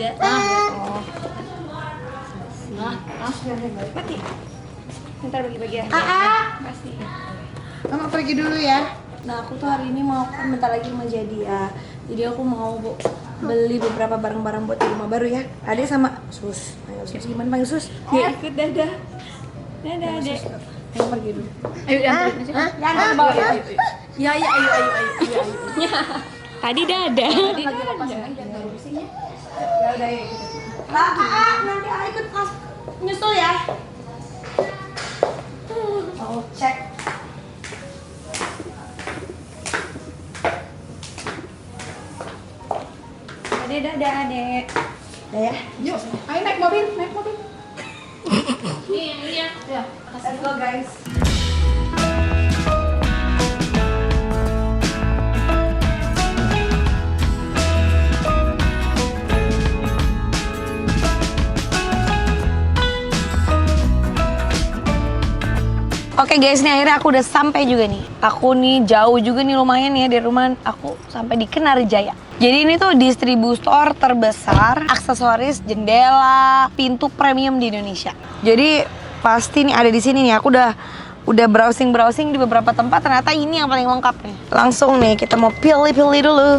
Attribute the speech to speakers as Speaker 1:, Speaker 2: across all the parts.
Speaker 1: Enggak.
Speaker 2: Oh.
Speaker 1: Mati. Ntar bagi-bagi ya. Kasih.
Speaker 2: Mama pergi dulu ya.
Speaker 1: Nah aku tuh hari ini mau kan bentar lagi mau jadi ya. Jadi aku mau beli beberapa barang-barang buat di rumah baru ya. Adek sama Sus. Ayo Sus, gimana panggil Sus? Ya ikut dadah. Dadah Adek. Ayo pergi dulu. Ayo anterin aja. Jangan bawa ya. Ya ayo. Tadi dadah. Tadi lagi lepas jangan ngurusin ya. Ya udah ya. Nanti ikut nyusul ya. Mau cek. Dadah adek. Udah ya?
Speaker 2: Yuk, ayo naik mobil.
Speaker 1: Iya.
Speaker 2: Let's go guys.
Speaker 1: Oke guys, nih akhirnya aku udah sampai juga nih. Aku nih jauh juga nih lumayan ya dari rumah aku sampai di Kenarijaya. Jadi ini tuh distributor terbesar aksesoris jendela, pintu premium di Indonesia. Jadi pasti nih ada di sini nih. Aku udah browsing di beberapa tempat, ternyata ini yang paling lengkap nih. Langsung nih kita mau pilih-pilih dulu.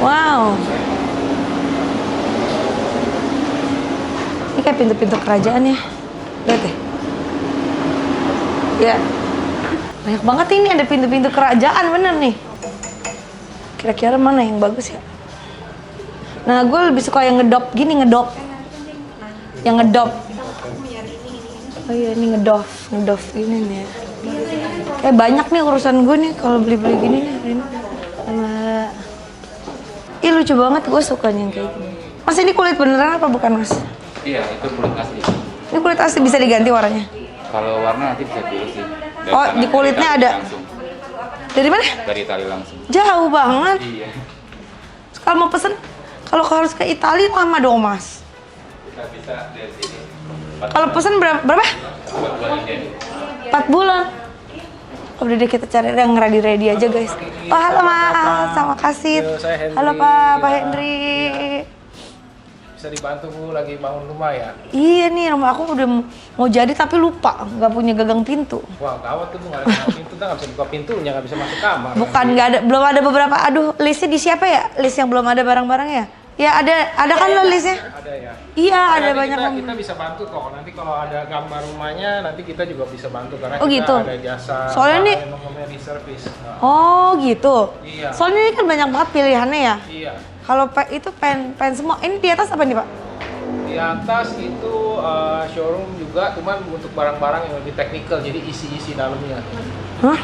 Speaker 1: Wow. Ini kayak pintu-pintu kerajaan ya. Lihat deh. Ya. Banyak banget ini ada pintu-pintu kerajaan bener nih. Kira-kira mana yang bagus ya? Nah, gue lebih suka yang ngedop gini, ngedop. Yang ngedop. Oh iya, ini ngedop gini nih ya. Kayak banyak nih urusan gue nih kalau beli-beli gini nih hari ini. Ih lucu banget, gue suka yang kayak gini. Mas ini kulit beneran apa bukan mas?
Speaker 3: Iya, itu kulit asli.
Speaker 1: Ini kulit asli bisa diganti warnanya?
Speaker 3: Kalau warna nanti bisa pilih sih.
Speaker 1: Oh, di kulitnya ada?
Speaker 3: Langsung.
Speaker 1: Dari mana?
Speaker 3: Dari Itali langsung.
Speaker 1: Jauh banget.
Speaker 3: Iya.
Speaker 1: Kalau mau pesen, kalau harus ke Italia lama dong mas.
Speaker 3: Kita bisa dari sini.
Speaker 1: Kalau pesen berapa?
Speaker 3: 4 bulan ini.
Speaker 1: 4 bulan. Udah deh kita cari yang ready aja guys. Oh halo mas, sama kasih. Halo Pak Henry.
Speaker 4: Bisa dibantu Bu, lagi bangun rumah ya?
Speaker 1: Iya nih rumah aku udah mau jadi tapi lupa nggak punya gagang pintu.
Speaker 4: Wah gawat tuh Bu, nggak ada pintu, nggak bisa buka pintunya, nggak bisa masuk kamar.
Speaker 1: Bukan nggak ada, belum ada beberapa. Aduh listnya di siapa ya? List yang belum ada barang-barangnya. Ya ada kan lo listnya?
Speaker 4: Ada ya?
Speaker 1: Iya ada
Speaker 4: Nanti
Speaker 1: banyak.
Speaker 4: kita bisa bantu kok. Nanti kalau ada gambar rumahnya, nanti kita juga bisa bantu karena
Speaker 1: Oh,
Speaker 4: kita
Speaker 1: gitu?
Speaker 4: ada jasa.
Speaker 1: Soalnya nih.
Speaker 4: Namanya reservice. Nah,
Speaker 1: Oh gitu.
Speaker 4: Iya.
Speaker 1: Soalnya ini kan banyak banget pilihannya ya.
Speaker 4: iya.
Speaker 1: Kalau itu pen semua. Ini di atas apa nih Pak?
Speaker 4: Di atas itu showroom juga, cuman untuk barang-barang yang lebih teknikal, jadi isi-isi dalamnya.
Speaker 1: Hah?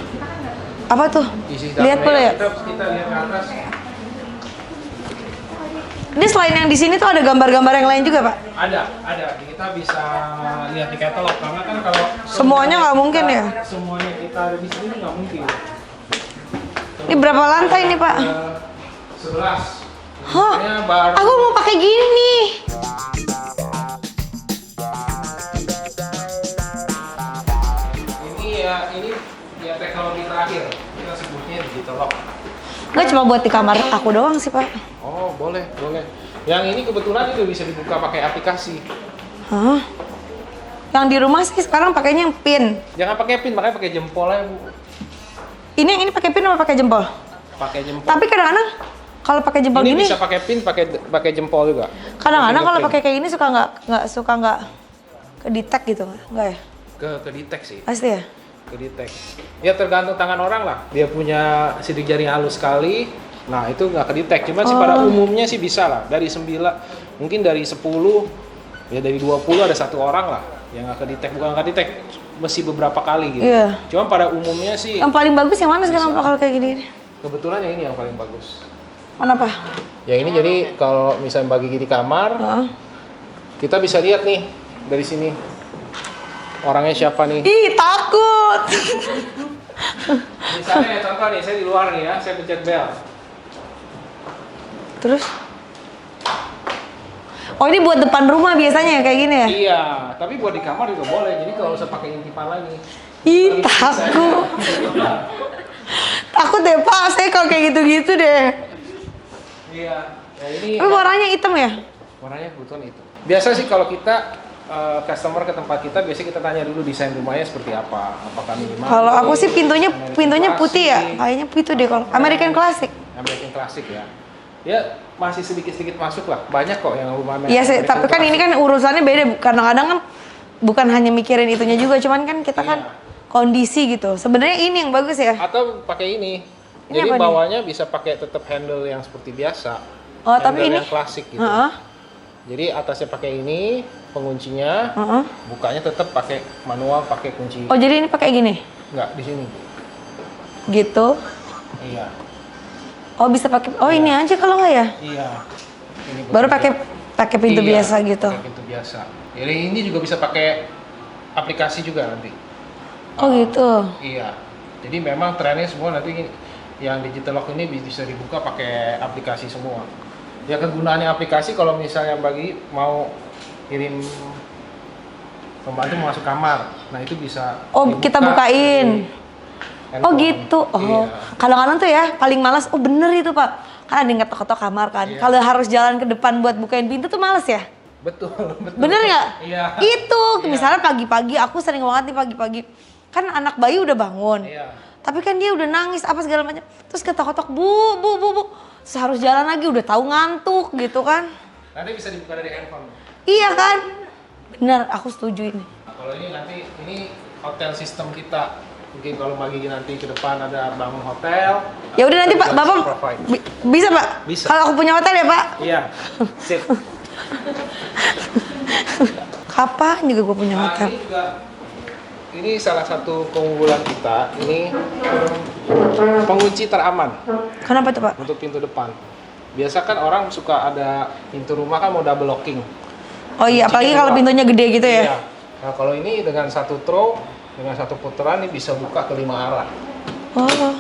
Speaker 1: Apa tuh?
Speaker 4: Isi
Speaker 1: Lihat boleh ya?
Speaker 4: Kita lihat ke atas.
Speaker 1: Ini selain yang di sini tuh ada gambar-gambar yang lain juga Pak?
Speaker 4: Ada. Kita bisa lihat di katalog karena kan kalau
Speaker 1: Semuanya nggak mungkin ya?
Speaker 4: Semuanya kita ada di sini nggak mungkin.
Speaker 1: Ini berapa lantai nih Pak?
Speaker 4: 11.
Speaker 1: Hah?
Speaker 4: Ini baru.
Speaker 1: Aku mau pakai gini.
Speaker 4: Ini ya teknologi terakhir. Kita sebutnya digital lock.
Speaker 1: Nggak cuma buat di kamar aku doang sih Pak.
Speaker 4: Oh, boleh. Yang ini kebetulan itu bisa dibuka pakai aplikasi.
Speaker 1: Hah? Yang di rumah sih sekarang pakainya yang pin.
Speaker 4: Jangan pakai pin, makanya pakai jempol aja, Bu.
Speaker 1: Ini pakai pin apa pakai jempol?
Speaker 4: Pakai jempol.
Speaker 1: Tapi kadang-kadang kalau pakai jempol
Speaker 4: ini
Speaker 1: gini,
Speaker 4: bisa pakai pin, pakai jempol juga.
Speaker 1: kadang-kadang kalau
Speaker 4: Fingerprint.
Speaker 1: pakai kayak gini suka nggak ke detect gitu nggak ya?
Speaker 4: Ke detect sih.
Speaker 1: Pasti ya.
Speaker 4: Ke detect. Ya tergantung tangan orang lah. Dia punya sidik jari halus sekali. Nah, itu nggak ke detect. Cuma sih pada umumnya sih bisa lah. Dari 9, mungkin dari 10, ya dari 20 ada 1 orang lah yang nggak ke detect. Bukan nggak ke detect, mesti beberapa kali gitu.
Speaker 1: Iya.
Speaker 4: Cuma pada umumnya sih
Speaker 1: Yang paling bagus yang mana sekarang Pak kalau kayak gini?
Speaker 4: kebetulan yang ini yang paling bagus.
Speaker 1: Mana Pak?
Speaker 4: Yang ini jadi kalau misalnya bagi di kamar,
Speaker 1: Heeh.
Speaker 4: kita bisa lihat nih dari sini orangnya siapa nih.
Speaker 1: Ih takut.
Speaker 4: Misalnya ya, contoh nih, saya di luar nih ya, saya pencet bel.
Speaker 1: Terus? Oh ini buat depan rumah biasanya kayak gini ya?
Speaker 4: Iya, tapi buat di kamar juga boleh. Jadi kalau usah pakai intipan lagi.
Speaker 1: Ih takut. Takut deh Pak, saya kalau kayak gitu-gitu deh.
Speaker 4: Iya. Ya ini
Speaker 1: Tapi warnanya hitam ya?
Speaker 4: warnanya kebetulan itu. Biasa sih kalau kita customer ke tempat kita, biasanya kita tanya dulu desain rumahnya seperti apa. Apakah minimal?
Speaker 1: Kalau aku sih pintunya putih ya, kayaknya itu deh kalau American Classic.
Speaker 4: American Classic ya. Ya masih sedikit-sedikit masuk lah. Banyak kok yang rumah
Speaker 1: Iya sih,
Speaker 4: American
Speaker 1: tapi kan ini kan urusannya beda. Kadang-kadang kan bukan hanya mikirin itunya juga, cuman kan kita kan kondisi gitu. Sebenarnya ini yang bagus ya.
Speaker 4: Atau pakai ini.
Speaker 1: Ini
Speaker 4: Jadi
Speaker 1: apa nih?
Speaker 4: bawahnya bisa pakai tetap handle yang seperti biasa.
Speaker 1: Oh, tapi
Speaker 4: Handle
Speaker 1: ini
Speaker 4: yang klasik gitu.
Speaker 1: Heeh.
Speaker 4: Jadi atasnya pakai ini, penguncinya,
Speaker 1: Heeh.
Speaker 4: bukanya tetap pakai manual, pakai kunci.
Speaker 1: Oh, jadi ini pakai gini.
Speaker 4: Enggak di sini.
Speaker 1: Gitu.
Speaker 4: Iya.
Speaker 1: Oh, bisa pakai. Oh, ini aja kalau nggak ya?
Speaker 4: Iya. Ini
Speaker 1: Baru
Speaker 4: betul.
Speaker 1: pakai pintu
Speaker 4: Iya,
Speaker 1: biasa gitu.
Speaker 4: Pakai pintu biasa. Jadi ini juga bisa pakai aplikasi juga nanti.
Speaker 1: Oh, gitu.
Speaker 4: Iya. Jadi memang trennya semua nanti yang digital lock ini bisa dibuka pakai aplikasi semua. Ya kegunaannya aplikasi kalau misalnya bagi mau kirim pembantu masuk kamar, nah itu bisa.
Speaker 1: Oh,
Speaker 4: dibuka
Speaker 1: kita bukain.
Speaker 4: dari
Speaker 1: Oh
Speaker 4: handphone.
Speaker 1: gitu. Oh,
Speaker 4: Iya.
Speaker 1: kadang-kadang tuh ya paling malas. Oh bener itu Pak. Kan ada yang ketok-ketok kamar kan.
Speaker 4: Iya.
Speaker 1: Kalau harus jalan ke depan buat bukain pintu tuh males ya.
Speaker 4: Betul, betul.
Speaker 1: Bener nggak?
Speaker 4: Iya.
Speaker 1: Itu
Speaker 4: Iya.
Speaker 1: misalnya pagi-pagi aku sering banget nih pagi-pagi. Kan anak bayi udah bangun.
Speaker 4: Iya.
Speaker 1: Tapi kan dia udah nangis apa segala macam. Terus ketok-ketok bu. Terus harus jalan lagi udah tahu ngantuk gitu kan.
Speaker 4: Nanti bisa dibuka dari handphone.
Speaker 1: Iya kan? Bener, aku setuju ini.
Speaker 4: Nah, kalau ini nanti ini hotel sistem kita. Mungkin kalau pagi nanti ke depan ada bangun hotel.
Speaker 1: Ya udah nanti Pak,
Speaker 4: kita
Speaker 1: Bapak
Speaker 4: provide.
Speaker 1: bisa Pak?
Speaker 4: Bisa.
Speaker 1: Kalau aku punya hotel ya Pak?
Speaker 4: Iya. Sip.
Speaker 1: Kapan juga gue punya
Speaker 4: Nah,
Speaker 1: hotel?
Speaker 4: ini juga ini salah satu keunggulan kita. Ini pengunci teraman
Speaker 1: Kenapa tuh Pak?
Speaker 4: untuk pintu depan. Biasa kan orang suka ada pintu rumah kan mau double locking.
Speaker 1: Oh iya, apalagi kalau pintunya gede gitu ya?
Speaker 4: Iya. Nah kalau ini dengan satu throw, dengan satu putaran ini bisa buka ke 5 arah.
Speaker 1: Oh,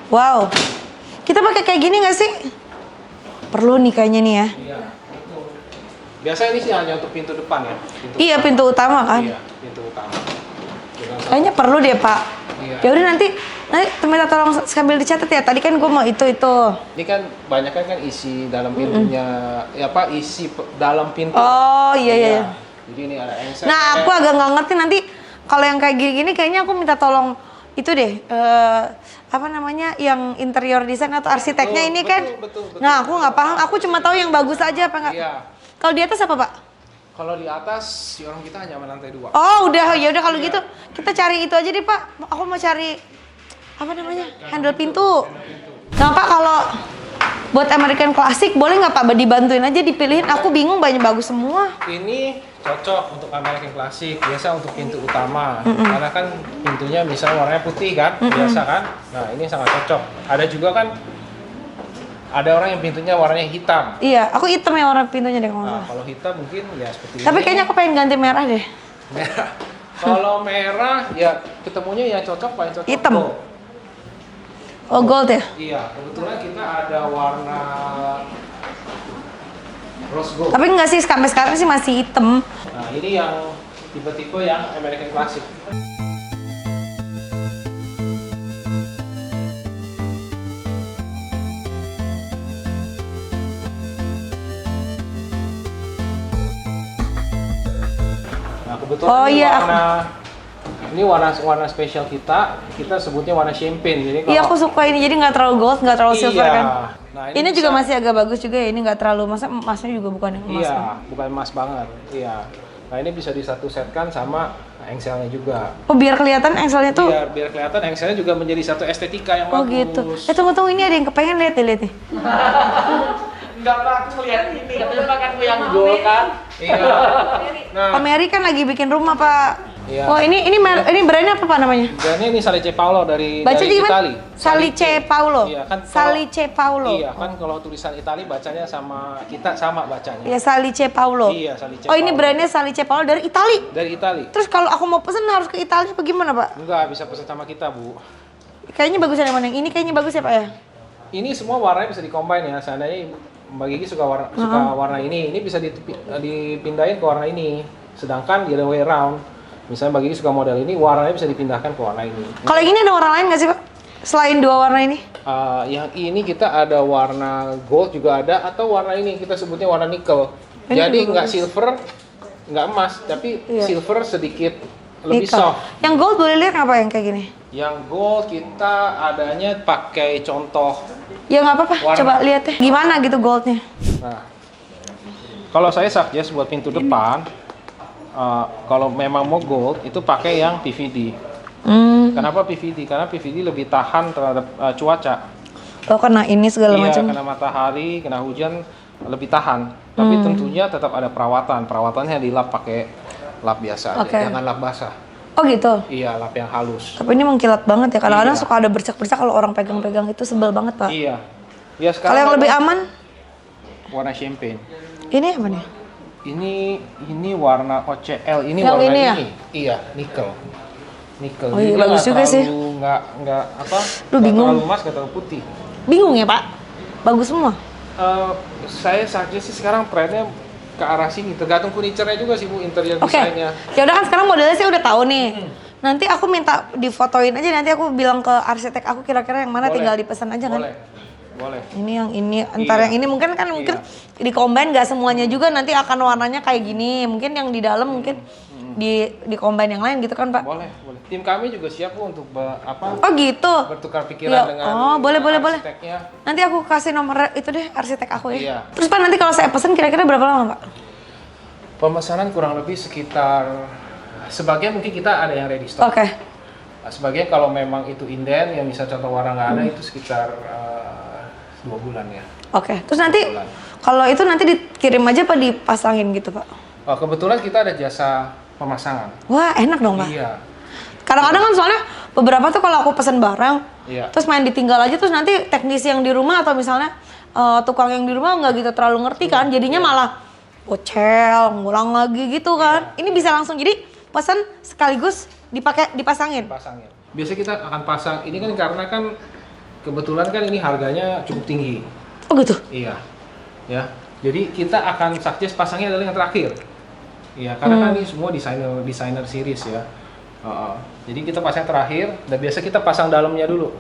Speaker 1: wow. Kita pakai kayak gini nggak sih? Perlu nih kayaknya nih ya.
Speaker 4: Iya. Itu. Biasa ini sih hanya untuk pintu depan ya.
Speaker 1: Iya, pintu utama kan.
Speaker 4: Iya, pintu utama. Dengan satu-
Speaker 1: Kayaknya perlu deh Pak.
Speaker 4: Iya.
Speaker 1: Ya udah nanti minta tolong sambil dicatat ya. Tadi kan gue mau itu.
Speaker 4: Ini kan banyak kan isi dalam pintunya, ya apa isi dalam pintu.
Speaker 1: Oh iya.
Speaker 4: Jadi ini ada engsel.
Speaker 1: Nah aku agak nggak ngerti nanti kalau yang kayak gini-gini kayaknya aku minta tolong itu deh. Apa namanya yang interior design atau arsiteknya ini kan.
Speaker 4: betul.
Speaker 1: Nah aku nggak paham. Aku cuma tahu yang bagus aja apa nggak.
Speaker 4: Iya.
Speaker 1: Kalau di atas apa Pak?
Speaker 4: Kalau di atas si orang kita hanya lantai 2.
Speaker 1: Oh udah ya udah kalau gitu kita cari itu aja deh Pak. Aku mau cari apa namanya handle pintu. Nah Pak kalau buat American Classic boleh nggak Pak dibantuin aja dipilihin? Aku bingung banyak bagus semua.
Speaker 4: Ini cocok untuk American Classic, biasa untuk pintu utama. Karena kan pintunya misalnya warnanya putih kan, biasa kan. Nah ini sangat cocok. Ada juga kan ada orang yang pintunya warnanya hitam.
Speaker 1: Iya, aku hitam ya warna pintunya deh kalau nggak
Speaker 4: Nah,
Speaker 1: salah.
Speaker 4: kalau hitam mungkin ya seperti
Speaker 1: Tapi
Speaker 4: ini.
Speaker 1: kayaknya aku pengen ganti merah deh.
Speaker 4: Merah. Kalau merah ya ketemunya yang cocok paling cocok
Speaker 1: Hitam.
Speaker 4: gold.
Speaker 1: Oh gold ya?
Speaker 4: Iya, kebetulan kita ada warna rose gold.
Speaker 1: Tapi enggak sih sampai sekarang sih masih hitam.
Speaker 4: Nah, ini yang tipe-tipe yang American Classic. Nah, kebetulan
Speaker 1: Oh,
Speaker 4: ini
Speaker 1: iya,
Speaker 4: ini warna spesial kita sebutnya warna champagne. Jadi
Speaker 1: Iya aku suka ini jadi nggak terlalu gold, nggak terlalu silver
Speaker 4: Iya.
Speaker 1: kan.
Speaker 4: Nah,
Speaker 1: ini
Speaker 4: bisa-
Speaker 1: juga masih agak bagus juga ya. Ini nggak terlalu emasnya juga bukan yang emas.
Speaker 4: Iya,
Speaker 1: kan.
Speaker 4: bukan emas banget. Iya. Nah, ini bisa disatu setkan sama engselnya juga.
Speaker 1: Oh biar kelihatan engselnya tuh.
Speaker 4: Biar kelihatan engselnya juga menjadi satu estetika yang
Speaker 1: Oh
Speaker 4: bagus.
Speaker 1: gitu. Tunggu ini ada yang kepengen lihat nih.
Speaker 4: Enggak lah, aku ngeliat ini, katanya makanku yang gold kan. Iya. Nah,
Speaker 1: Pak Mary kan lagi bikin rumah Pak.
Speaker 4: Iya.
Speaker 1: Oh ini brandnya apa Pak namanya?
Speaker 4: dan ini Salice Paolo dari
Speaker 1: Baca
Speaker 4: dari
Speaker 1: gimana?
Speaker 4: Itali.
Speaker 1: Salice Paulo.
Speaker 4: Iya, kan kalau-
Speaker 1: Salice Paulo.
Speaker 4: Iya, kan kalau tulisan Itali bacanya sama kita sama bacanya.
Speaker 1: Ya Salice Paulo.
Speaker 4: Iya, Salice
Speaker 1: Oh ini
Speaker 4: Paolo.
Speaker 1: brandnya Salice Paulo dari Itali.
Speaker 4: Dari Itali.
Speaker 1: Terus kalau aku mau pesen harus ke Italia apa gimana Pak?
Speaker 4: Enggak bisa pesan sama kita, Bu.
Speaker 1: Kayaknya bagus yang mana? Yang ini kayaknya bagus ya Pak ya?
Speaker 4: Ini semua warnanya bisa dikombin ya. Seandainya Mbak Gigi suka warna ini bisa dipindahin ke warna ini. Sedangkan the other way around, misalnya Mbak Gigi suka model ini, warnanya bisa dipindahkan ke warna ini.
Speaker 1: Kalau ini ada warna lain nggak sih Pak? Selain dua warna ini?
Speaker 4: Yang ini kita ada warna gold juga ada, atau warna ini kita sebutnya warna nickel.
Speaker 1: Ini
Speaker 4: Jadi
Speaker 1: juga
Speaker 4: nggak
Speaker 1: bagus.
Speaker 4: silver, nggak emas, tapi
Speaker 1: Iya.
Speaker 4: silver sedikit lebih
Speaker 1: Nickel.
Speaker 4: soft.
Speaker 1: Yang gold boleh lihat apa yang kayak gini?
Speaker 4: Yang gold kita adanya pakai contoh.
Speaker 1: Ya nggak apa-apa,
Speaker 4: Warna.
Speaker 1: coba lihat deh. Gimana gitu goldnya?
Speaker 4: Nah, kalau saya suggest buat pintu depan, kalau memang mau gold itu pakai yang PVD. Kenapa PVD? Karena PVD lebih tahan terhadap cuaca.
Speaker 1: Oh kena ini segala
Speaker 4: Iya,
Speaker 1: macam.
Speaker 4: kena matahari, kena hujan lebih tahan. Tapi tentunya tetap ada perawatan. Perawatannya dilap pakai lap biasa aja,
Speaker 1: Oke.
Speaker 4: jangan lap basah.
Speaker 1: Oh gitu.
Speaker 4: Iya, lap yang halus.
Speaker 1: Tapi ini mengkilat banget ya. Kadang-kadang
Speaker 4: Iya.
Speaker 1: suka ada bercak-bercak kalau orang pegang-pegang itu sebel banget Pak.
Speaker 4: Iya. Ya
Speaker 1: Kalau
Speaker 4: sekarang
Speaker 1: yang lebih
Speaker 4: memang
Speaker 1: aman,
Speaker 4: warna champagne.
Speaker 1: ini apa nih?
Speaker 4: Ini warna OCL, ini
Speaker 1: Yang
Speaker 4: warna
Speaker 1: ini ya?
Speaker 4: Iya, nickel. Nickel.
Speaker 1: Oh iya,
Speaker 4: Jadi
Speaker 1: bagus
Speaker 4: nggak
Speaker 1: juga sih.
Speaker 4: terlalu- nggak apa?
Speaker 1: Duh,
Speaker 4: nggak
Speaker 1: bingung.
Speaker 4: terlalu emas, nggak terlalu putih.
Speaker 1: Bingung ya Pak? Bagus semua.
Speaker 4: Saya suggest sih sekarang trennya ke arah sini. Tergantung furniture-nya juga sih Bu, interior
Speaker 1: Oke.
Speaker 4: desainnya.
Speaker 1: Ya udah kan sekarang modelnya sih udah tahu nih. Nanti aku minta difotoin aja, nanti aku bilang ke arsitek aku kira-kira yang mana,
Speaker 4: Boleh.
Speaker 1: tinggal dipesan aja kan.
Speaker 4: Boleh.
Speaker 1: Ini yang ini, ntar
Speaker 4: Iya.
Speaker 1: yang ini mungkin di combine nggak semuanya juga nanti akan warnanya kayak gini. Mungkin yang di dalam mungkin di combine yang lain gitu kan Pak.
Speaker 4: Boleh. Tim kami juga siap Bu untuk
Speaker 1: Oh gitu.
Speaker 4: bertukar pikiran
Speaker 1: Iya.
Speaker 4: dengan
Speaker 1: Oh, boleh.
Speaker 4: arsiteknya.
Speaker 1: Nanti aku kasih nomor itu deh arsitek aku ya.
Speaker 4: Iya.
Speaker 1: Terus Pak nanti kalau saya pesen kira-kira berapa lama Pak?
Speaker 4: Pemesanan kurang lebih sekitar sebagian mungkin kita ada yang ready stock.
Speaker 1: Oke.
Speaker 4: Sebagian kalau memang itu inden yang bisa contoh warna nggak ada itu sekitar 2 bulan ya.
Speaker 1: Oke. Terus nanti
Speaker 4: Bulan.
Speaker 1: kalau itu nanti dikirim aja Pak, dipasangin gitu Pak?
Speaker 4: Kebetulan kita ada jasa pemasangan.
Speaker 1: Wah enak dong Pak.
Speaker 4: Iya.
Speaker 1: Kadang-kadang kan soalnya beberapa tuh kalau aku pesen barang,
Speaker 4: Iya.
Speaker 1: terus main ditinggal aja, terus nanti teknisi yang di rumah atau misalnya tukang yang di rumah nggak gitu terlalu ngerti kan, jadinya malah bocel, ngulang lagi gitu kan. Ini bisa langsung jadi pesan sekaligus dipasangin.
Speaker 4: Pasangnya. Biasanya kita akan pasang ini kan karena kan kebetulan kan ini harganya cukup tinggi.
Speaker 1: Oh gitu.
Speaker 4: Iya. Ya. Jadi kita akan suggest pasangnya adalah yang terakhir. Iya, karena kan ini semua desainer series ya. Jadi kita pasang terakhir dan biasa kita pasang dalamnya dulu.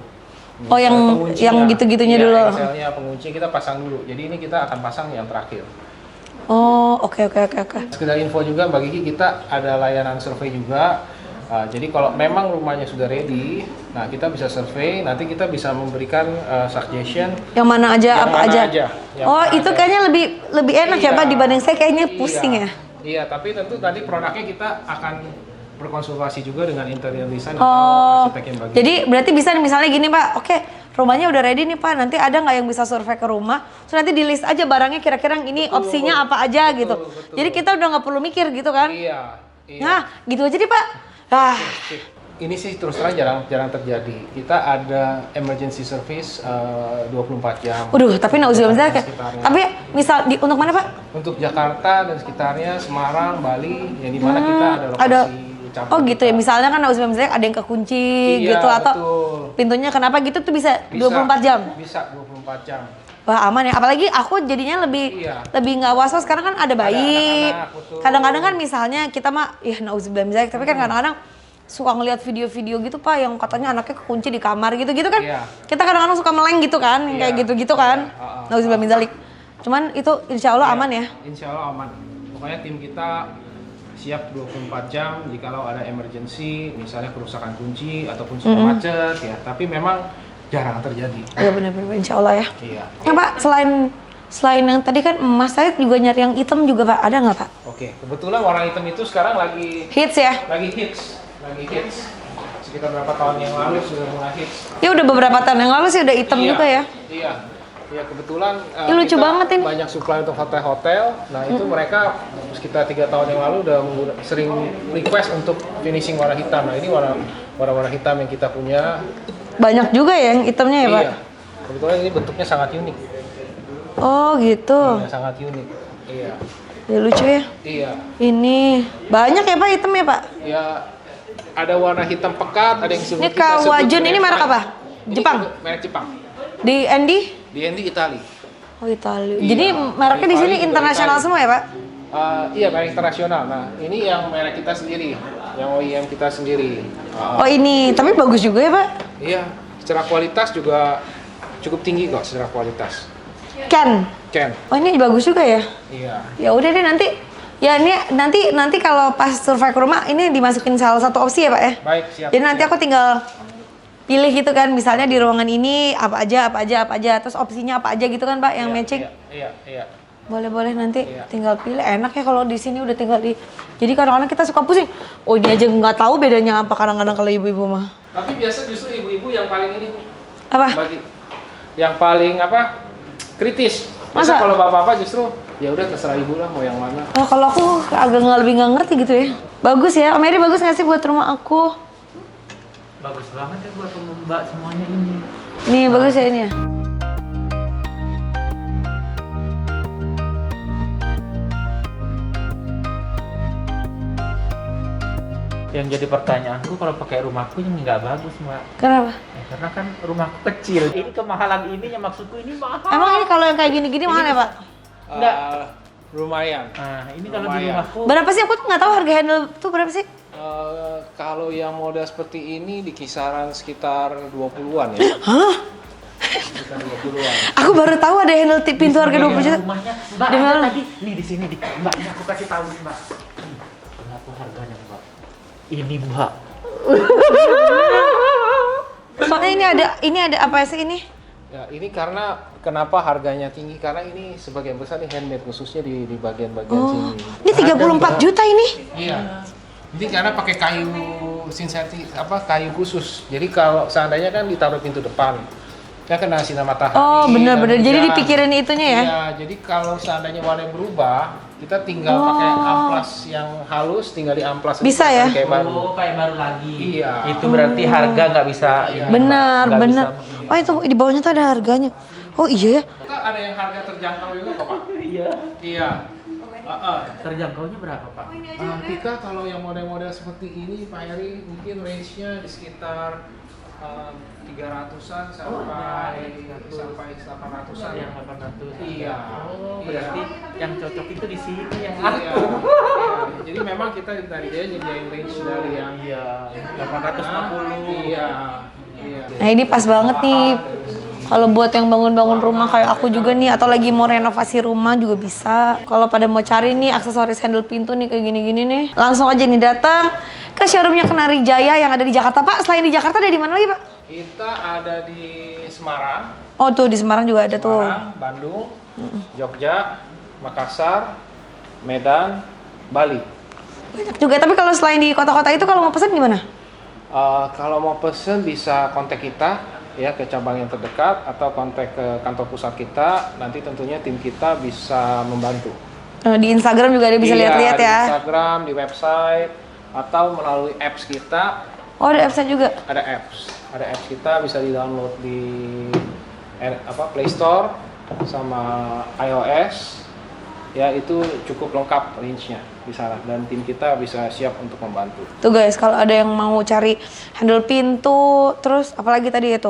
Speaker 1: Oh, yang
Speaker 4: Penguncinya.
Speaker 1: gitu-gitunya
Speaker 4: Iya,
Speaker 1: dulu.
Speaker 4: Excelnya, pengunci kita pasang dulu. Jadi ini kita akan pasang yang terakhir.
Speaker 1: Oh, oke.
Speaker 4: Sekedar info juga Mbak Gigi, kita ada layanan survei juga. Jadi kalau memang rumahnya sudah ready, nah kita bisa survei, nanti kita bisa memberikan suggestion
Speaker 1: Yang mana aja,
Speaker 4: yang
Speaker 1: apa
Speaker 4: mana
Speaker 1: aja.
Speaker 4: yang
Speaker 1: Oh,
Speaker 4: mana
Speaker 1: itu
Speaker 4: aja.
Speaker 1: kayaknya lebih enak ya
Speaker 4: Iya.
Speaker 1: Pak dibanding saya kayaknya pusing ya.
Speaker 4: Iya, tapi tentu nanti produknya kita akan berkonsultasi juga dengan interior design
Speaker 1: Oh,
Speaker 4: atau arsitek yang bagi.
Speaker 1: jadi berarti bisa nih misalnya gini Pak, oke rumahnya udah ready nih Pak, nanti ada nggak yang bisa survei ke rumah, terus nanti di list aja barangnya kira-kira yang ini opsinya apa aja gitu.
Speaker 4: betul.
Speaker 1: Jadi kita udah nggak perlu mikir gitu kan.
Speaker 4: Iya.
Speaker 1: Nah, gitu aja deh Pak. Ah,
Speaker 4: Ini sih terus terang jarang terjadi. Kita ada emergency service 24 jam.
Speaker 1: waduh, tapi nauzubillah
Speaker 4: Dan
Speaker 1: kayak.
Speaker 4: sekitarnya.
Speaker 1: Tapi misal untuk mana Pak?
Speaker 4: Untuk Jakarta dan sekitarnya, Semarang, Bali, yang dimana kita ada lokasi
Speaker 1: Ada.
Speaker 4: cabang
Speaker 1: Oh gitu ya,
Speaker 4: kita.
Speaker 1: misalnya kan nauzubillah ada yang kekunci
Speaker 4: Iya,
Speaker 1: gitu atau
Speaker 4: betul.
Speaker 1: pintunya kenapa gitu tuh bisa,
Speaker 4: Bisa,
Speaker 1: 24 jam.
Speaker 4: Bisa 24 jam.
Speaker 1: Wah aman ya, apalagi aku jadinya lebih
Speaker 4: Iya.
Speaker 1: nggak was-was karena kan ada bayi.
Speaker 4: anak-anak, betul.
Speaker 1: Kadang-kadang kan misalnya kita mah, ya nauzubillah min dzalik, tapi kan kadang-kadang suka ngelihat video-video gitu Pak yang katanya anaknya kekunci di kamar gitu-gitu kan.
Speaker 4: Iya.
Speaker 1: Kita kadang-kadang suka meleng gitu kan, yang kayak
Speaker 4: Iya.
Speaker 1: gitu-gitu kan.
Speaker 4: Iya,
Speaker 1: Nauzubillah min dzalik. Cuman itu insya Allah aman ya.
Speaker 4: Insya Allah aman. Pokoknya tim kita siap 24 jam jikalau ada emergency, misalnya kerusakan kunci ataupun sudah macet ya. Tapi memang jarang terjadi.
Speaker 1: Iya benar-benar insya Allah ya.
Speaker 4: Iya.
Speaker 1: Nah Pak, selain yang tadi kan emas, saya juga nyari yang hitam juga Pak. Ada nggak Pak?
Speaker 4: Oke, kebetulan warna hitam itu sekarang lagi
Speaker 1: Hits ya?
Speaker 4: hits. Sekitar berapa tahun yang lalu sudah mulai hits.
Speaker 1: Ya udah beberapa tahun yang lalu sih udah hitam
Speaker 4: Iya,
Speaker 1: juga ya.
Speaker 4: Iya. Ya kebetulan
Speaker 1: Ih, lucu
Speaker 4: kita
Speaker 1: banget ini.
Speaker 4: banyak supply untuk hotel-hotel. Nah itu mereka sekitar 3 tahun yang lalu udah sering request untuk finishing warna hitam. Nah ini warna hitam yang kita punya.
Speaker 1: Banyak juga ya yang hitamnya ya Pak?
Speaker 4: Iya. Kebetulan ini bentuknya sangat unik.
Speaker 1: Oh gitu.
Speaker 4: Iya, sangat unik. Iya.
Speaker 1: Ya lucu ya.
Speaker 4: Iya.
Speaker 1: Ini banyak ya Pak hitam ya Pak?
Speaker 4: Ya ada warna hitam pekat, ada yang
Speaker 1: Ini Kawajun, ini merek apa?
Speaker 4: Ini
Speaker 1: Jepang?
Speaker 4: merek Jepang.
Speaker 1: Di Andy?
Speaker 4: Di Italy.
Speaker 1: Oh Italia.
Speaker 4: Iya.
Speaker 1: Jadi mereknya di sini
Speaker 4: Italia juga
Speaker 1: internasional
Speaker 4: Italia.
Speaker 1: semua ya Pak?
Speaker 4: Iya, merek internasional. Nah, ini yang merek kita sendiri, yang OEM kita sendiri.
Speaker 1: Oh ini, tapi bagus juga ya Pak?
Speaker 4: Iya, secara kualitas juga cukup tinggi kok secara kualitas.
Speaker 1: Ken.
Speaker 4: Ken.
Speaker 1: Oh ini bagus juga ya?
Speaker 4: Iya.
Speaker 1: Ya udah deh nanti. Ya ini nanti kalau pas survei ke rumah ini dimasukin salah satu opsi ya Pak ya?
Speaker 4: Baik, siap.
Speaker 1: Jadi nanti aku tinggal pilih gitu kan, misalnya di ruangan ini apa aja, terus opsinya apa aja gitu kan Pak yang
Speaker 4: Iya,
Speaker 1: matching.
Speaker 4: Iya.
Speaker 1: Boleh nanti
Speaker 4: Iya.
Speaker 1: tinggal pilih. Enak ya kalau di sini udah tinggal di. Jadi kadang-kadang kita suka pusing. Oh ini aja nggak tahu bedanya apa kadang-kadang kalau ibu-ibu mah.
Speaker 4: Tapi biasa justru ibu-ibu yang paling ini
Speaker 1: Apa?
Speaker 4: yang paling apa? Kritis. Masa
Speaker 1: Masa?
Speaker 4: kalau bapak-bapak justru ya udah terserah ibu lah mau yang mana.
Speaker 1: Oh, kalau aku agak lebih nggak ngerti gitu ya. Bagus ya. Om Eri bagus nggak sih buat rumah aku?
Speaker 5: Bagus banget ya buat mbak semuanya ini.
Speaker 1: Nih bagus ya ini ya.
Speaker 5: Yang jadi pertanyaanku kalau pakai rumahku ini nggak bagus mbak.
Speaker 1: Kenapa?
Speaker 5: Ya, karena kan rumahku kecil. Ini kemahalan ininya maksudku ini mahal.
Speaker 1: Emang ini kalau yang kayak gini-gini mahal ya Pak?
Speaker 5: Enggak.
Speaker 4: Lumayan.
Speaker 5: Nah ini kalau di
Speaker 4: Lumayan.
Speaker 5: rumahku.
Speaker 1: Berapa sih? Aku tuh nggak tahu harga handle tuh berapa sih?
Speaker 4: Kalau yang model seperti ini di kisaran sekitar 20-an ya.
Speaker 1: Hah?
Speaker 4: Sekitar 20-an.
Speaker 1: Aku baru tahu ada handle pintu harga 20 juta.
Speaker 5: Rumahnya mbak
Speaker 1: Di
Speaker 5: ada
Speaker 1: mana?
Speaker 5: tadi. Nih di sini di mbak. Ini aku kasih tahu nih mbak. Berapa harganya mbak? Ini mbak.
Speaker 1: Soalnya ini ada apa sih ini?
Speaker 4: Ya, ini karena kenapa harganya tinggi? Karena ini sebagian besar nih handmade khususnya di bagian-bagian
Speaker 1: Oh,
Speaker 4: sini.
Speaker 1: ini 34 juta ini.
Speaker 4: Iya. Jadi karena pakai kayu sintetik kayu khusus. Jadi kalau seandainya kan ditaruh pintu depan, ya kena sinar matahari.
Speaker 1: Oh, benar-benar.
Speaker 4: dan
Speaker 1: Jadi
Speaker 4: hujan.
Speaker 1: dipikirin itunya ya?
Speaker 4: Iya, jadi kalau seandainya warna berubah, kita tinggal pakai amplas yang halus, tinggal diamplas.
Speaker 1: Bisa ya?
Speaker 4: Kayak baru.
Speaker 5: Oh kayak baru lagi.
Speaker 4: Iya.
Speaker 5: Itu berarti harga nggak bisa.
Speaker 4: Iya.
Speaker 1: Benar,
Speaker 5: Nggak
Speaker 1: benar.
Speaker 5: bisa.
Speaker 1: Oh, itu di bawahnya tuh ada harganya. Oh, iya ya.
Speaker 4: Kita ada yang harga terjangkau juga kok, Pak.
Speaker 5: Iya.
Speaker 4: Iya.
Speaker 5: Terjangkaunya berapa pak?
Speaker 4: Kita kalau yang model-model seperti ini, Pak Eri, mungkin range-nya di sekitar 300-an sampai 800-an.
Speaker 5: Yang 800.
Speaker 4: Iya.
Speaker 5: Oh, berarti yang cocok itu di sini yang
Speaker 4: Iya.
Speaker 5: aku.
Speaker 4: Jadi memang kita dari dia nyediain range dari yang
Speaker 5: 850.
Speaker 4: Iya. Iya.
Speaker 1: Nah, ini pas banget nih. Kalau buat yang bangun-bangun rumah kayak aku juga nih, atau lagi mau renovasi rumah juga bisa. Kalau pada mau cari nih aksesoris handle pintu nih kayak gini-gini nih, langsung aja nih datang ke showroomnya Kenari Jaya yang ada di Jakarta. Pak, selain di Jakarta ada di mana lagi Pak?
Speaker 4: Kita ada di Semarang,
Speaker 1: Oh tuh di Semarang juga ada tuh.
Speaker 4: Semarang, Bandung, Jogja, Makassar, Medan, Bali.
Speaker 1: Banyak juga. Tapi kalau selain di kota-kota itu kalau mau pesan gimana?
Speaker 4: Kalau mau pesen bisa kontak kita ya ke cabang yang terdekat atau kontak ke kantor pusat kita. Nanti tentunya tim kita bisa membantu.
Speaker 1: Di Instagram juga ada bisa
Speaker 4: Iya,
Speaker 1: lihat-lihat ya.
Speaker 4: Di Instagram, di website, atau melalui apps kita.
Speaker 1: Oh ada website juga.
Speaker 4: Ada apps kita bisa di-download di Play Store sama iOS. Ya itu cukup lengkap range-nya di sana dan tim kita bisa siap untuk membantu.
Speaker 1: Tuh guys, kalau ada yang mau cari handle pintu, terus apalagi tadi itu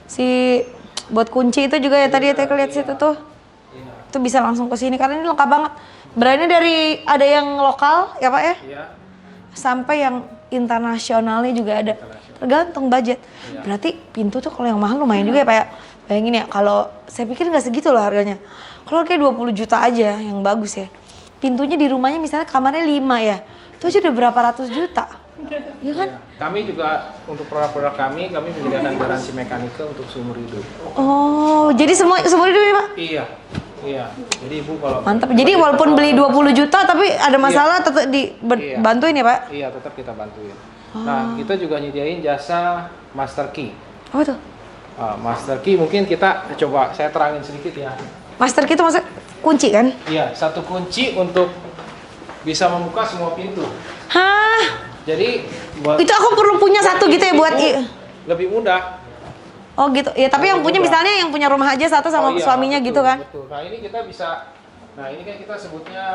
Speaker 1: si buat kunci itu juga ya tadi ya lihat situ tuh. Itu bisa langsung ke sini karena ini lengkap banget. Brandnya dari ada yang lokal ya Pak ya,
Speaker 4: Iya.
Speaker 1: sampai yang internasionalnya juga ada. Tergantung budget. Berarti pintu tuh kalau yang mahal lumayan juga ya Pak ya. Bayangin ya, kalau saya pikir nggak segitu loh harganya. Kalau kayak 20 juta aja yang bagus ya. Pintunya di rumahnya misalnya kamarnya 5 ya. Itu aja udah berapa ratus juta. Iya kan?
Speaker 4: Kami juga untuk produk-produk kami menyediakan garansi mekanikal untuk seumur hidup.
Speaker 1: Oh, jadi semua hidup ya Pak?
Speaker 4: Iya. Jadi Ibu kalau
Speaker 1: Mantap. Jadi walaupun beli 20 juta tapi ada masalah tetap
Speaker 4: Iya.
Speaker 1: dibantuin ya Pak?
Speaker 4: Iya, tetap kita bantuin. Nah, kita juga nyediain jasa master key.
Speaker 1: Apa tuh?
Speaker 4: Master key mungkin kita coba saya terangin sedikit ya.
Speaker 1: Master key itu maksud kunci kan?
Speaker 4: Iya, satu kunci untuk bisa membuka semua pintu.
Speaker 1: Hah?
Speaker 4: Jadi buat
Speaker 1: Itu aku perlu punya satu gitu ya buat
Speaker 4: lebih mudah.
Speaker 1: Oh gitu. Ya tapi yang punya misalnya yang punya rumah aja satu sama
Speaker 4: Oh, iya,
Speaker 1: suaminya
Speaker 4: betul,
Speaker 1: gitu kan?
Speaker 4: Betul. Nah, ini kita bisa ini kan kita sebutnya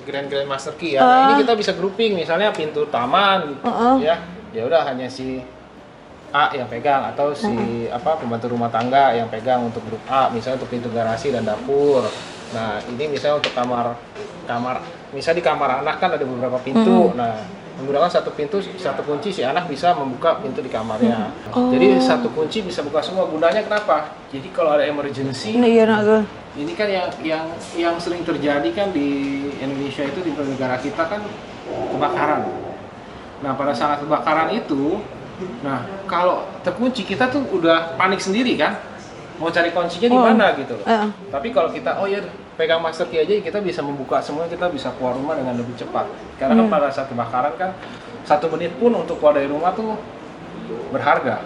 Speaker 4: grand master key ya. Nah, ini kita bisa grouping misalnya pintu taman ya. Ya udah hanya si A yang pegang atau si pembantu rumah tangga yang pegang untuk grup A, misalnya untuk pintu garasi dan dapur. Nah, ini misalnya untuk kamar misalnya di kamar anak kan ada beberapa pintu. Nah, menggunakan satu pintu, satu kunci si anak bisa membuka pintu di kamarnya. Jadi satu kunci bisa buka semua. Gunanya kenapa? Jadi kalau ada emergency,
Speaker 1: Iya, nak.
Speaker 4: ini kan yang sering terjadi kan di Indonesia itu, di negara kita kan kebakaran. Nah, pada saat kebakaran itu, nah kalau terkunci kita tuh udah panik sendiri kan, mau cari kuncinya di mana gitu loh. Tapi kalau kita pegang master key aja, kita bisa membuka semua, kita bisa keluar rumah dengan lebih cepat. Karena kan pada saat kebakaran kan 1 menit pun untuk keluar dari rumah tuh berharga.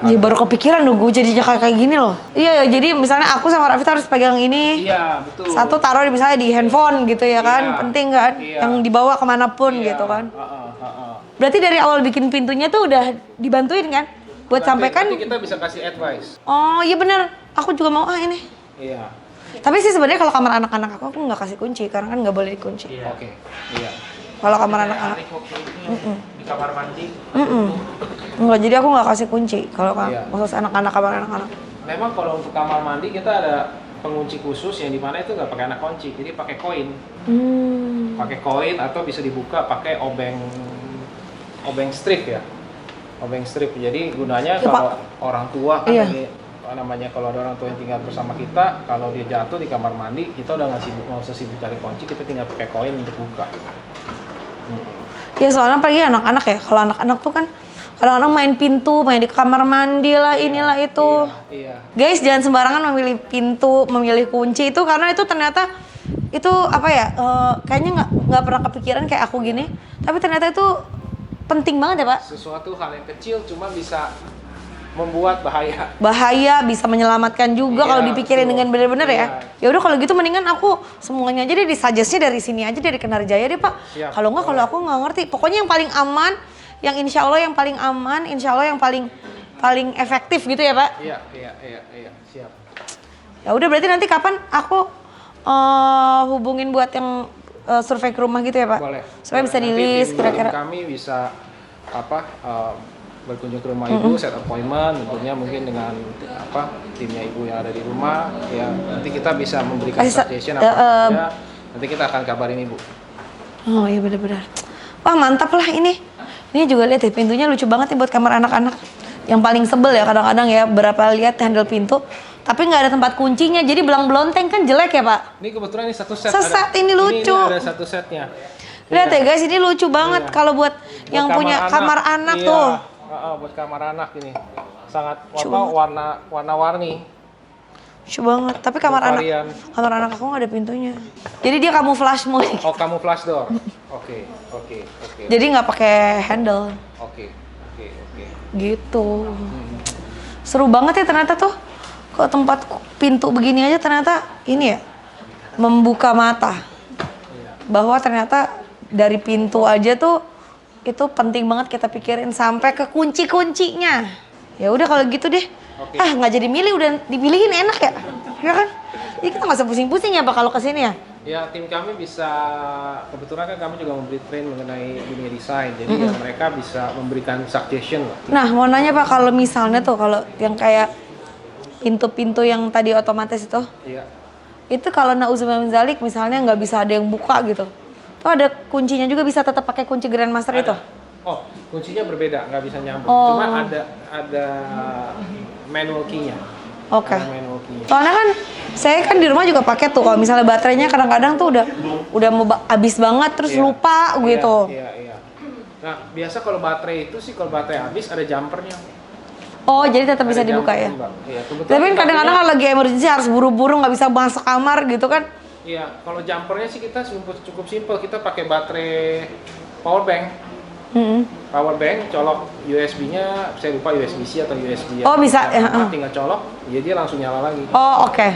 Speaker 1: Iya, baru kepikiran loh gue jadi kayak gini loh. Iya, jadi misalnya aku sama Raffi harus pegang ini.
Speaker 4: Iya, betul.
Speaker 1: Satu taruh misalnya di handphone gitu ya kan,
Speaker 4: Iya.
Speaker 1: penting kan, yang dibawa kemanapun gitu kan. Berarti dari awal bikin pintunya tuh udah dibantuin kan, buat sampaikan.
Speaker 4: Nanti kita bisa kasih advice.
Speaker 1: Oh iya bener, aku juga mau ini.
Speaker 4: Iya.
Speaker 1: Tapi sih sebenarnya kalau kamar anak-anak aku nggak kasih kunci karena kan nggak boleh dikunci.
Speaker 4: Oke. Iya.
Speaker 1: Kalau kamar anak-anak,
Speaker 5: Di kamar mandi.
Speaker 1: nggak, jadi aku nggak kasih kunci kalau
Speaker 4: Iya.
Speaker 1: khusus anak-anak, kamar anak-anak.
Speaker 4: Memang kalau untuk kamar mandi kita ada pengunci khusus yang dimana itu nggak pakai anak kunci, jadi pakai koin. Pakai koin atau bisa dibuka pakai obeng strip ya. Obeng strip. Jadi gunanya
Speaker 1: Ya,
Speaker 4: kalau orang tua kan
Speaker 1: Iya.
Speaker 4: ini namanya, kalau ada orang tua yang tinggal bersama kita, kalau dia jatuh di kamar mandi, kita udah nggak usah sibuk cari kunci, kita tinggal pakai koin untuk buka.
Speaker 1: Ya soalnya apalagi anak-anak ya, kalau anak-anak tuh kan kadang-kadang main pintu, main di kamar mandi lah, inilah itu.
Speaker 4: Iya.
Speaker 1: Guys, jangan sembarangan memilih pintu, memilih kunci itu, karena itu ternyata itu kayaknya nggak pernah kepikiran kayak aku gini, tapi ternyata itu penting banget ya Pak.
Speaker 4: Sesuatu hal yang kecil cuma bisa membuat
Speaker 1: Bahaya, bisa menyelamatkan juga
Speaker 4: Iya,
Speaker 1: kalau dipikirin
Speaker 4: betul.
Speaker 1: dengan benar-benar ya.
Speaker 4: Iya.
Speaker 1: Ya udah kalau gitu mendingan aku semuanya aja deh disuggest-nya dari sini aja, dari Kenarjaya deh Pak.
Speaker 4: Siap.
Speaker 1: Kalau nggak, kalau aku nggak ngerti. Pokoknya yang paling aman, yang insya Allah yang paling aman, insya Allah yang paling efektif gitu ya Pak.
Speaker 4: Iya, siap.
Speaker 1: Ya udah, berarti nanti kapan aku hubungin buat yang survei ke rumah gitu ya Pak?
Speaker 4: Boleh.
Speaker 1: Supaya bisa
Speaker 4: Nanti
Speaker 1: di-list
Speaker 4: tim
Speaker 1: kira-kira.
Speaker 4: kami bisa berkunjung ke rumah ibu, set appointment, tentunya mungkin dengan timnya ibu yang ada di rumah. Ya, nanti kita bisa memberikan suggestion apa saja. Nanti kita akan kabarin ibu.
Speaker 1: Oh iya benar-benar. Wah mantap lah ini. Ini juga lihat ya, pintunya lucu banget nih buat kamar anak-anak. Yang paling sebel ya kadang-kadang ya, berapa lihat handle pintu, tapi nggak ada tempat kuncinya, jadi belang-belonteng kan jelek ya Pak.
Speaker 4: Ini kebetulan ini satu set.
Speaker 1: Ini lucu.
Speaker 4: Ini ada satu setnya.
Speaker 1: Lihat ya guys, ini lucu banget
Speaker 4: Iya.
Speaker 1: kalau buat yang punya kamar anak
Speaker 4: Iya.
Speaker 1: tuh.
Speaker 4: Buat kamar anak ini. Sangat
Speaker 1: Cuma-
Speaker 4: warna-warni.
Speaker 1: Lucu banget. Tapi kamar
Speaker 4: Bervarian.
Speaker 1: anak aku nggak ada pintunya. Jadi dia camouflage mode.
Speaker 4: Oh, kamu flash door. Oke.
Speaker 1: Jadi nggak pakai handle.
Speaker 4: Oke.
Speaker 1: Gitu. Seru banget ya ternyata tuh. Kok tempat pintu begini aja ternyata ini ya, membuka mata. Bahwa ternyata dari pintu aja tuh itu penting banget kita pikirin sampai ke kunci-kuncinya. Ya udah kalau gitu deh.
Speaker 4: Oke.
Speaker 1: Nggak jadi milih, udah dipilihin enak ya. Ya kan? Jadi kita nggak usah pusing-pusing ya Pak kalau kesini ya.
Speaker 4: Ya, tim kami bisa, kebetulan kan kami juga memberi train mengenai dunia desain, jadi ya mereka bisa memberikan suggestion lah.
Speaker 1: Nah, mau nanya Pak, kalau misalnya tuh kalau yang kayak pintu-pintu yang tadi otomatis itu,
Speaker 4: Iya.
Speaker 1: itu kalau nauzubillah min zalik misalnya nggak bisa ada yang buka gitu, tuh ada kuncinya juga, bisa tetap pakai kunci Grandmaster itu?
Speaker 4: Oh, kuncinya berbeda, nggak bisa nyambung.
Speaker 1: Oh.
Speaker 4: Cuma ada manual key-nya.
Speaker 1: Oke.
Speaker 4: Ada manual key-nya.
Speaker 1: Soalnya kan saya kan di rumah juga pakai tuh, kalau misalnya baterainya kadang-kadang tuh udah mau habis banget terus
Speaker 4: Iya.
Speaker 1: lupa gitu.
Speaker 4: Iya. Nah, biasa kalau baterai itu sih, kalau baterai habis ada jumpernya.
Speaker 1: Oh, jadi tetap bisa
Speaker 4: Ada
Speaker 1: dibuka
Speaker 4: jumper,
Speaker 1: ya?
Speaker 4: Mbak. Iya, kebetulan
Speaker 1: Tapi kan kadang-kadang
Speaker 4: baterainya-
Speaker 1: kalau lagi emergency harus buru-buru, nggak bisa masuk kamar gitu kan?
Speaker 4: Iya, kalau jumpernya sih kita cukup simpel, kita pakai baterai power bank. Power bank, colok USB-nya, saya lupa USB-C atau USB.
Speaker 1: Oh, bisa, ya,
Speaker 4: Tinggal colok, ya dia langsung nyala lagi.
Speaker 1: Oh, oke.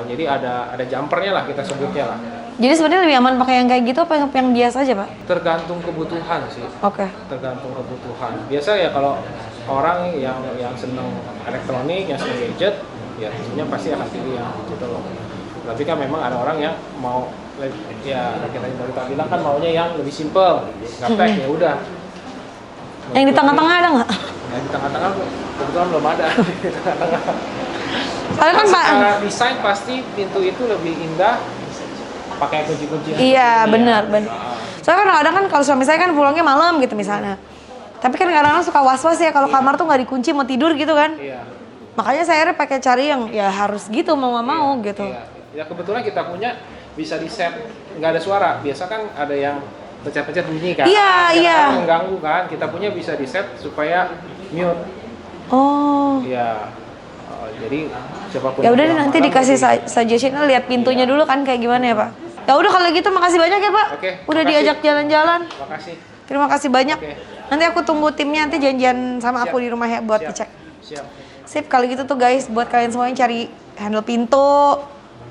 Speaker 4: Jadi ada jumpernya lah, kita sebutnya lah.
Speaker 1: Jadi sebenarnya lebih aman pakai yang kayak gitu apa yang biasa aja, Pak?
Speaker 4: Tergantung kebutuhan sih.
Speaker 1: Oke.
Speaker 4: Tergantung kebutuhan. Biasa ya kalau orang yang seneng elektronik, yang seneng gadget, ya tentunya pasti akan pilih yang gitu loh. Tapi kan memang ada orang yang mau, ya kita bilang kan maunya yang lebih simple, gaptek ya udah.
Speaker 1: Yang di tengah-tengah ada nggak?
Speaker 4: Nah di tengah-tengah kebetulan belum ada. Di tengah-tengah.
Speaker 1: Soalnya kan Pak.
Speaker 4: Secara desain pasti pintu itu lebih indah pakai kunci-kunci.
Speaker 1: Iya, benar. Soalnya kan kadang-kadang kan kalau suami saya kan pulangnya malam gitu misalnya. Tapi kan kadang-kadang suka was-was ya kalau kamar tuh nggak dikunci mau tidur gitu kan.
Speaker 4: Iya.
Speaker 1: Makanya saya akhirnya pakai cari yang ya harus gitu mau nggak mau gitu.
Speaker 4: Iya. Ya kebetulan kita punya bisa di set nggak ada suara. Biasa kan ada yang pencet-pencet bunyi kan.
Speaker 1: Iya, iya.
Speaker 4: Mengganggu kan. Kita punya bisa di set supaya mute.
Speaker 1: Oh.
Speaker 4: Iya. Jadi siapapun.
Speaker 1: Ya udah
Speaker 4: yang
Speaker 1: deh nanti
Speaker 4: malam
Speaker 1: dikasih
Speaker 4: lebih-
Speaker 1: suggestion lihat pintunya dulu kan kayak gimana ya Pak. Ya udah kalau gitu makasih banyak ya Pak.
Speaker 4: Oke,
Speaker 1: Udah
Speaker 4: makasih.
Speaker 1: diajak jalan-jalan.
Speaker 4: Makasih.
Speaker 1: Terima kasih banyak.
Speaker 4: Oke.
Speaker 1: Nanti aku tunggu timnya nanti janjian sama aku
Speaker 4: Siap.
Speaker 1: di rumah ya buat
Speaker 4: Siap.
Speaker 1: dicek.
Speaker 4: Siap.
Speaker 1: Sip kalau gitu tuh guys buat kalian semua yang cari handle pintu.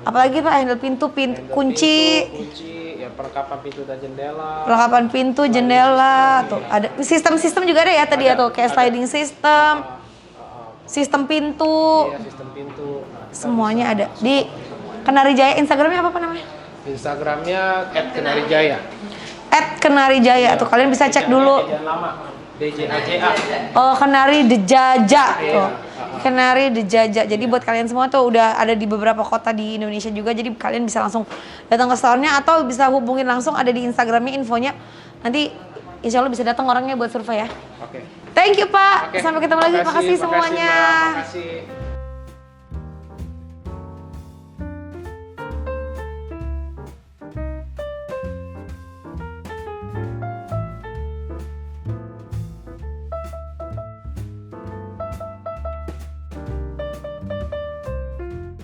Speaker 1: Apalagi Pak handle pintu,
Speaker 4: Handle
Speaker 1: kunci,
Speaker 4: pintu, kunci, ya perlengkapan pintu dan jendela.
Speaker 1: perlengkapan pintu, jendela, tuh ada sistem-sistem juga ada ya tadi ya tuh kayak sliding system, sistem pintu,
Speaker 4: Iya, sistem pintu. Nah, kita
Speaker 1: semuanya ada di Kenari Jaya. Instagramnya apa namanya?
Speaker 4: Instagramnya @kenarijaya.
Speaker 1: @kenarijaya tuh kalian bisa cek dulu.
Speaker 4: Jangan lama. DJAJA.
Speaker 1: Oh Kenari Dejaja tuh. Kenari Dejaja. Jadi buat kalian semua tuh udah ada di beberapa kota di Indonesia juga. Jadi kalian bisa langsung datang ke store-nya atau bisa hubungin langsung ada di Instagramnya infonya. Nanti insya Allah bisa datang orangnya buat survei ya.
Speaker 4: Oke.
Speaker 1: Thank you Pak.
Speaker 4: Oke.
Speaker 1: Sampai ketemu lagi. Makasih
Speaker 4: Makasih,
Speaker 1: semuanya.
Speaker 4: Mbak. Makasih.